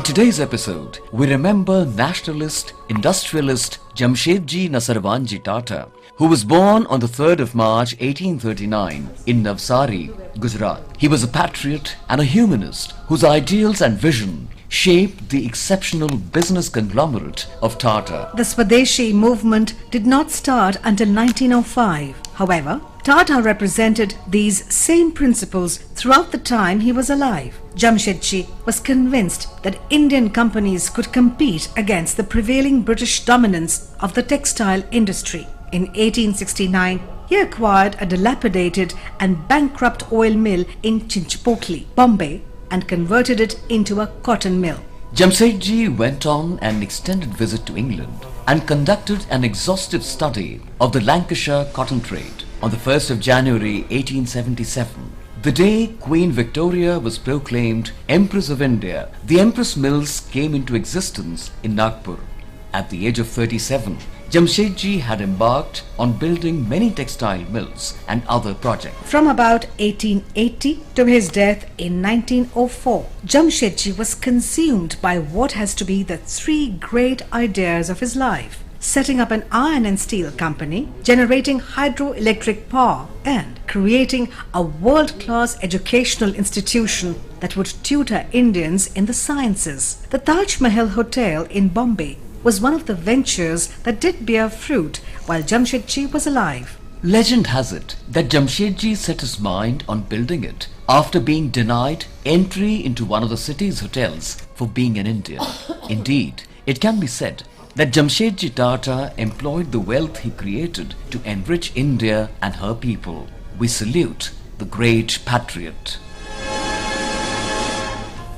In today's episode, we remember nationalist, industrialist Jamsedji Tata, who was born on the 3rd of March 1839 in Navsari, Gujarat. He was a patriot and a humanist whose ideals and vision shaped the exceptional business conglomerate of Tata. The Swadeshi movement did not start until 1905. However, Tata represented these same principles throughout the time he was alive. Jamsedji was convinced that Indian companies could compete against the prevailing British dominance of the textile industry. In 1869, he acquired a dilapidated and bankrupt oil mill in Chinchpokli, Bombay, and converted it into a cotton mill. Jamsedji went on an extended visit to England and conducted an exhaustive study of the Lancashire cotton trade. On the 1st of January 1877, the day Queen Victoria was proclaimed Empress of India, the Empress Mills came into existence in Nagpur. At the age of 37, Jamsedji had embarked on building many textile mills and other projects. From about 1880 to his death in 1904, Jamsedji was consumed by what has to be the three great ideas of his life: setting up an iron and steel company, generating hydroelectric power, and creating a world-class educational institution that would tutor Indians in the sciences. The Taj Mahal Hotel in Bombay was one of the ventures that did bear fruit while Jamsedji was alive. Legend has it that Jamsedji set his mind on building it after being denied entry into one of the city's hotels for being an Indian. Indeed, it can be said that Jamsedji Tata employed the wealth he created to enrich India and her people. We salute the great patriot.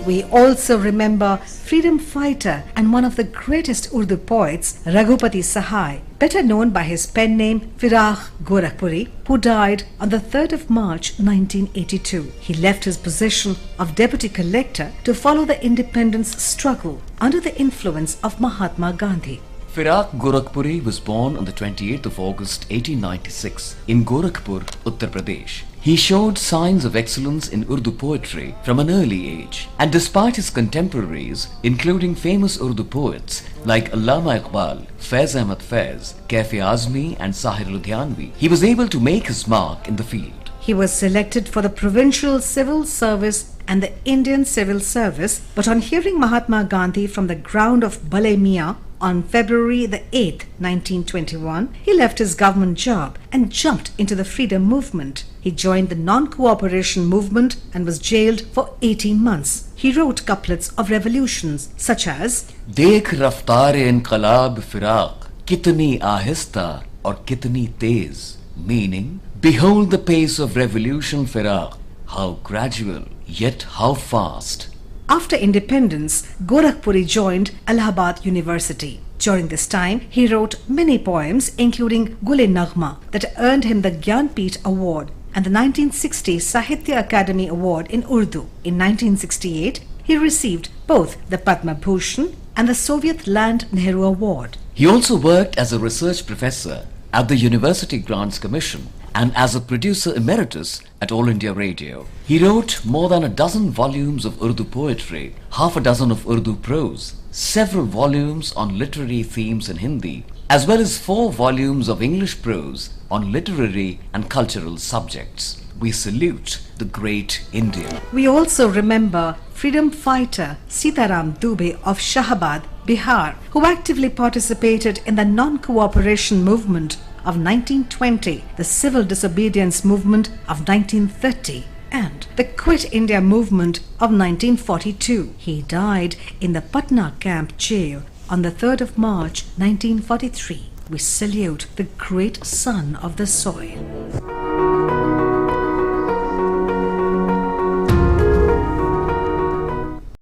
We also remember freedom fighter and one of the greatest Urdu poets, Raghupati Sahai, better known by his pen name Firaq Gorakhpuri, who died on the 3rd of March 1982. He left his position of deputy collector to follow the independence struggle under the influence of Mahatma Gandhi. Firaq Gorakhpuri was born on the 28th of August 1896 in Gorakhpur, Uttar Pradesh. He showed signs of excellence in Urdu poetry from an early age, and despite his contemporaries, including famous Urdu poets like Allama Iqbal, Faiz Ahmad Faiz, Kaifi Azmi and Sahir Ludhianvi, he was able to make his mark in the field. He was selected for the Provincial Civil Service and the Indian Civil Service, but on hearing Mahatma Gandhi from the ground of Bale Mian on February the 8th, 1921, he left his government job and jumped into the freedom movement. He joined the non-cooperation movement and was jailed for 18 months. He wrote couplets of revolutions such as Dekh raftare inqalab firaq, kitni ahista aur kitni tez, meaning, behold the pace of revolution firaq, how gradual yet how fast. After independence, Gorakhpuri joined Allahabad University. During this time, he wrote many poems including Gul-e-Naghma that earned him the Gyanpith Award and the 1960 Sahitya Academy Award in Urdu. In 1968, he received both the Padma Bhushan and the Soviet Land Nehru Award. He also worked as a research professor at the University Grants Commission and as a producer emeritus at All India Radio. He wrote more than a dozen volumes of Urdu poetry, half a dozen of Urdu prose, several volumes on literary themes in Hindi, as well as 4 volumes of English prose on literary and cultural subjects. We salute the great Indian. We also remember freedom fighter Sitaram Dubey of Shahabad, Bihar, who actively participated in the non-cooperation movement of 1920, the civil disobedience movement of 1930, and the Quit India movement of 1942. He died in the Patna camp jail on the 3rd of March 1943. We salute the great son of the soil.